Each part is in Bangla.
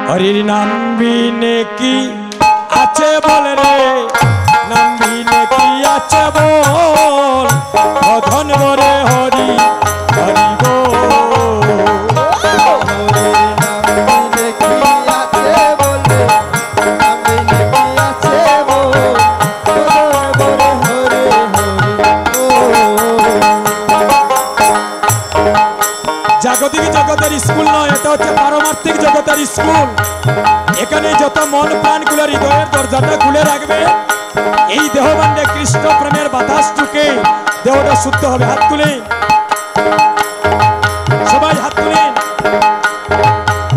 হরির নাম বিনে কি আছে বল রে, নাম বিনে কি আছে বল, অধন বরে হরি হরি বল। জাগতিক জগতের স্কুল নয়, এটা হচ্ছে পারমার্থিক জগতের স্কুল। এখানে যত মন প্রাণগুলো হৃদয়ের দরজাটা খুলে রাখবে, এই দেহবান্ডে কৃষ্ণ প্রেমের বাতাস ঢুকে দেহটা শুদ্ধ হবে। হাত তুলে সবাই হাত তুলে।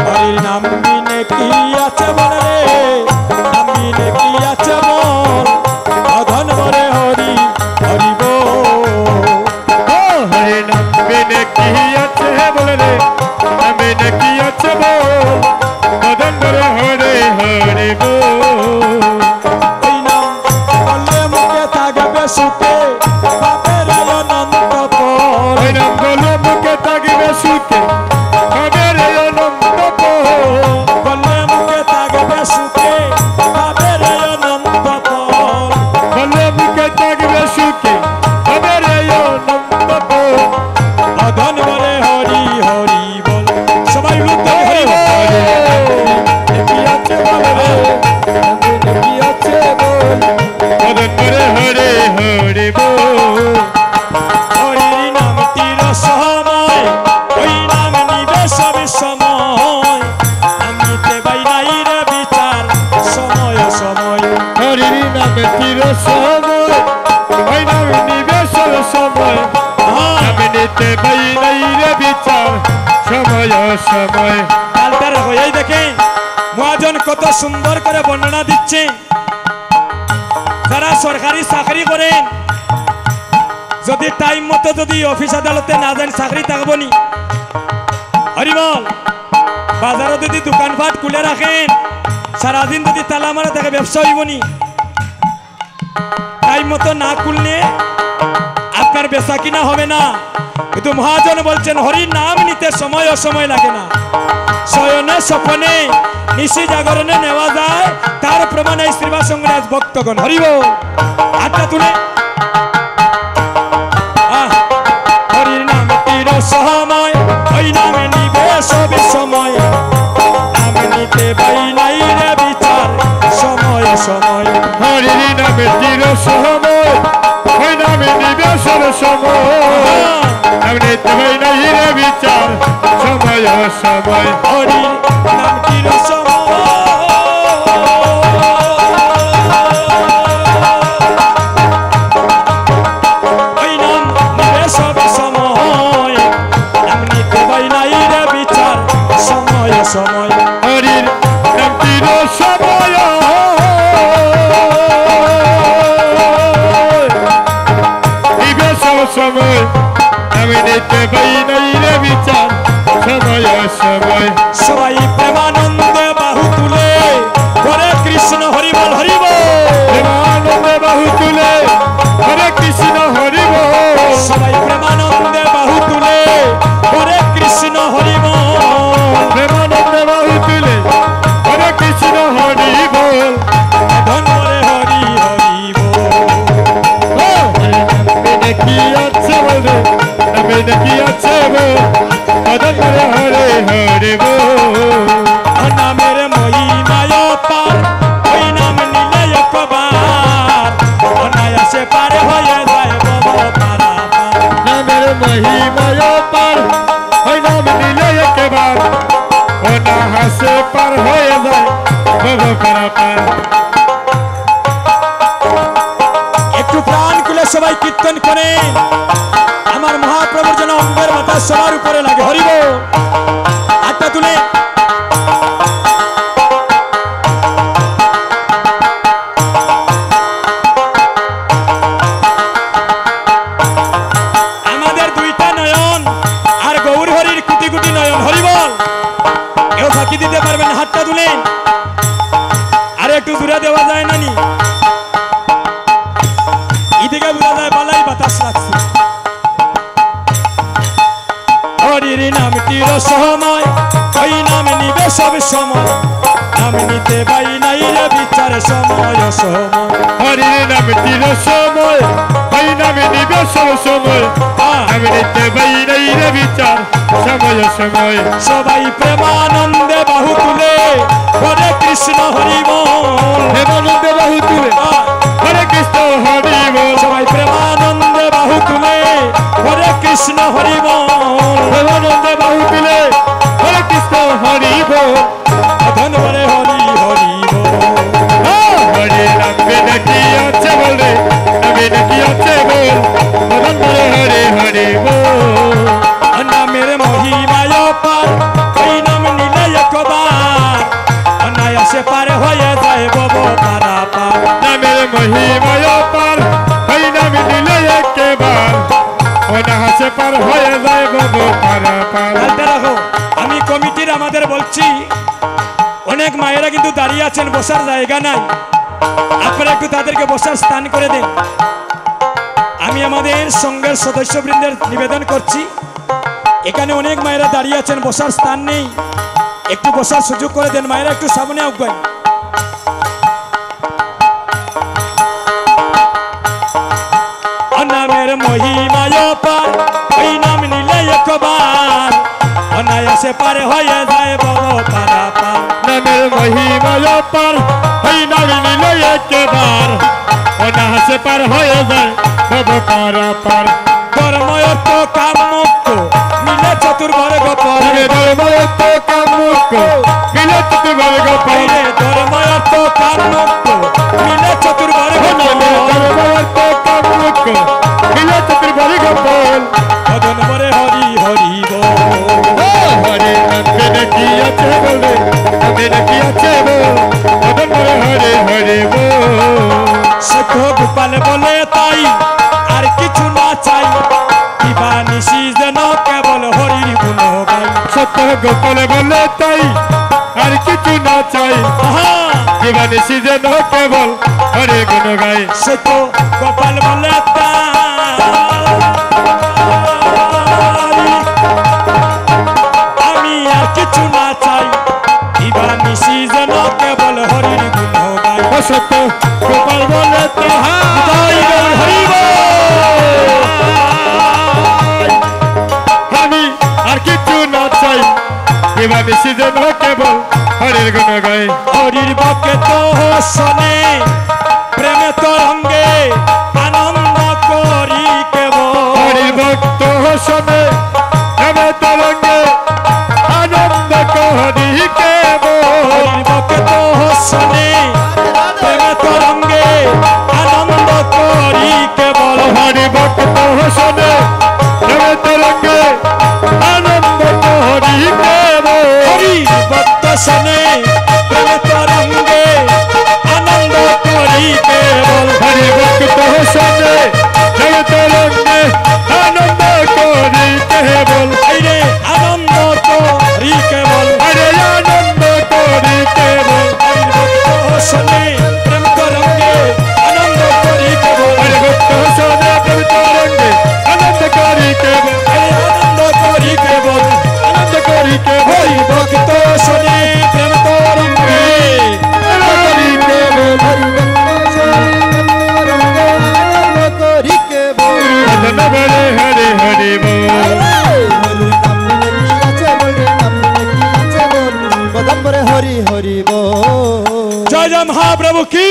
হরির নাম বিনে কি আছে বল রে, নাম বিনে কি আছে বল, অধন বরে হরি হরি বল। হরির নাম বিনে কি আছে বল রে, নাম বিনে কি আছে বল, অধন বরে হরি হরি বল। ওই নাম বললে মুখে থাকবে সুখে, পাপের অনন্ত ফল। ওই নাম বললে মুখে থাকবে সুখে, পাপের অনন্ত ফল। বললে মুখে থাকবে সুখে, পাপের অনন্ত ফল। বললে মুখে থাকবে সুখে, পাপের অনন্ত ফল। অধন বলে হরি হরি বল। সবাই বলতে হরি বল। কি আছে বল রে, কি আছে বল, অধন বরে হরি হরি বল। হরির নামটির সময়, ওই নাম নিবে সব সময়, আমি দেবাই নাই রে বিচার সময় সময়। হরির নামে চির সময়, ওই নাম নিবেশন সময়, আমি নিতে পাই নাই রে বিচার সময় সময়। কালটা রাখো। এই দেখেন মহাজন কত সুন্দর করে বর্ণনা দিচ্ছে। যারা সরকারি চাকরি করেন, যদি টাইম মতো যদি অফিস আদালতে না যান চাকরি থাকবো নি। হরিবল। বাজারে যদি দোকানপাট খুলে রাখেন, সারাদিন যদি তালা মারা থাকে ব্যবসা হইব নি। টাইম মতো না খুললে আপনার বেচা কিনা হবে না। কিন্তু মহাজন বলছেন হরির নাম নিতে সময় অসময় লাগে না। শয়নে স্বপনে নিশি জাগরণে নেওয়া যায়, তার প্রমাণে শ্রীবাস সংগ্রাজ ভক্তগণ। হরিব হাতটা তুলে। হরির নাম তীর সময়, ওই নামে নিবে সব সময়, নাম নিতে পাই নাই রে বিচার সময় সময়। হরির নামে চির সময়, ওই নামে নিবেশন সময়, আমি নিতে পাই নাই রে বিচার সময় সময়। হরির নাম তীর সময়, ওই নাম নিবে সব সময়, নাম নিতে পাই নাই রে বিচার সময় সময়। হরির নাম চির সময়, নিবেশন সময়, আমি নিতে পাই নাই রে বিচার সময় সময়। সবাই প্রেমানন্দে বাহু তুলে হরে কৃষ্ণ হরি বল হরি বল। প্রেমানন্দে বাহু তুলে হরে কৃষ্ণ হরি বল। সবাই প্রেমানন্দে বাহু তুলে হরে কৃষ্ণ হরি বল। প্রেমানন্দে বাহু তুলে হরে কৃষ্ণ হরি বল। ধন বলে হরি হরি বল। নামে কি আছে বল রে, নামে কি আছে বল, অধন বলে হরে হরে বল। নামের মহিমায় পার, ওই নাম নিলে একবার অনায়াসে পারে হয়ে যায় ভব পারাপার। নামের মহিমায় পার, ওই নাম নিলে একবার অনায়াসে পার হয়ে যায় ভব পারাপার। একটু প্রাণ খুলে সবাই কীর্তন করে আমার মহাপ্রভুর যেন অঙ্গের বাতাস সবার উপরে লাগে। হরিব হাতটা তুলে। আমাদের দুইটা নয়ন আর গৌর হরির কোটি কোটি নয়ন। হরিবল। কেউ ফাঁকি দিতে পারবেন না। হাতটা তুলে। আর একটু দূরে দেওয়া যায় না নি? এদিকে বোঝা যায় বালাই বাতাস লাগছে। হরির নামটির সময়, ওই নাম নিবে সব সময় নাম নিতে পাই নাই রে বিচার সময় সময় হরির নামটি রসময় ওই নামে নিবে সব সময় নাম নিতে পাই নাই রে বিচার সময় সময় সবাই প্রেমানন্দে বাহু তুলে হরে কৃষ্ণ হরি বল প্রেমানন্দে বাহু তুলে হরে কৃষ্ণ হরি বল সবাই প্রেমানন্দে বাহু তুলে হরে কৃষ্ণ হরি বল প্রেমানন্দে বাহু তুলে হরে কৃষ্ণ হরি বল ধন হরে হরি হরি বল হরে নামে নাকি আছে বলে নামে নাকি আছে বল মদন বলে হরে হরে বল নামের মহিমায় পার ওই নাম নিলে একবার অনায়াসে পার হয়ে যায় বব পারা পার নামের মহিমায় পার ওই নাম নিলে একেবার অনাহাসে পার হয়ে যায় বব পারা পার খেলতে রাখো আমি কমিটির আমাদের বলছি অনেক মায়েরা কিন্তু দাঁড়িয়ে আছেন বসার জায়গা নাই আপনারা একটু তাদেরকে বসার স্থান করে দেন আমি আমাদের সঙ্গের সদস্যবৃন্দের নিবেদন করছি এখানে অনেক মায়েরা দাঁড়িয়ে আছেন বসার স্থান নেই একটু বসার সুযোগ করে দেন মায়েরা একটু সামনে আগান নামের মহিমায় পার ওই নাম নিলে একবার অনায়াসে পার হয়ে যায় বড় পারা পার নামের মহিমায় পার ওই নাম নিলে একেবার অনাহাসে পার হয়ে যায় বব পারা পার ধর্ময়ত্ব কামুক্ত মিলে চতুর্বর্গ পর ধর্ময়ত্ব কামুক মিলে চতুর্বর্গ পর ধর্ময়ত্ব কামুক্ত মিলে চতুর্বর্গ ধর্ময়ত্ব কামুক মিলে চতুর্বর্গ পর মদন বরে হরি হরি বল হরে নামে নাকি আছে বলে নামে নাকি আছে বল মদন বলে হরে হরে বল শেখ গোপাল বলে তাই আর কিছু না চাই দিবা নিশি যেন কেবল হরির গুণ গাই সত্য গোপাল বলে তাই আর কিছু না চাই জীবনে সিজন কেবল হরে গুণ গায় শেখ গোপাল বলে তাই আমি আর কিছু না চাই দিবা নিশি যেন কেবল হরির গুণ গাই সত্য গোপাল বলে তাই হরি আমি আর কিছু না চাই জীবনে সিজন কেবল হরের গুণ গায় হরির বকে তো শোনে প্রেমে তরঙ্গে আনন্দ করি কেবল হরির ভক্ত শোনে প্রেমে তরঙ্গে আনন্দ করি কেবল হরির বকে তো শোনে প্রেমে তরঙ্গে আনন্দ করি কেবল হরি ভক্ত শোনে প্রেমে তরঙ্গে আনন্দ করি কেবল হরি ভক্ত শোনে প্রেমে তরঙ্গে আনন্দ করি কেবল হরি ভক্ত শোনে প্রেমে তরঙ্গে আনন্দ করি কেবল আইরে আনন্দ করি কেবল হরে আনন্দ করি কেবল হরি ভক্ত শোনে প্রেম তরঙ্গে আনন্দ করি কেবল হরি ভক্ত শোনে প্রেমে তরঙ্গে আনন্দ করি কেবল আনন্দ করি কেবল আনন্দ করি কেবল হরি ভক্ত শোনে প্রেম তরঙ্গে হরে হরে হরে বল হরি হরি বল জয় জয় মহাপ্রভু কি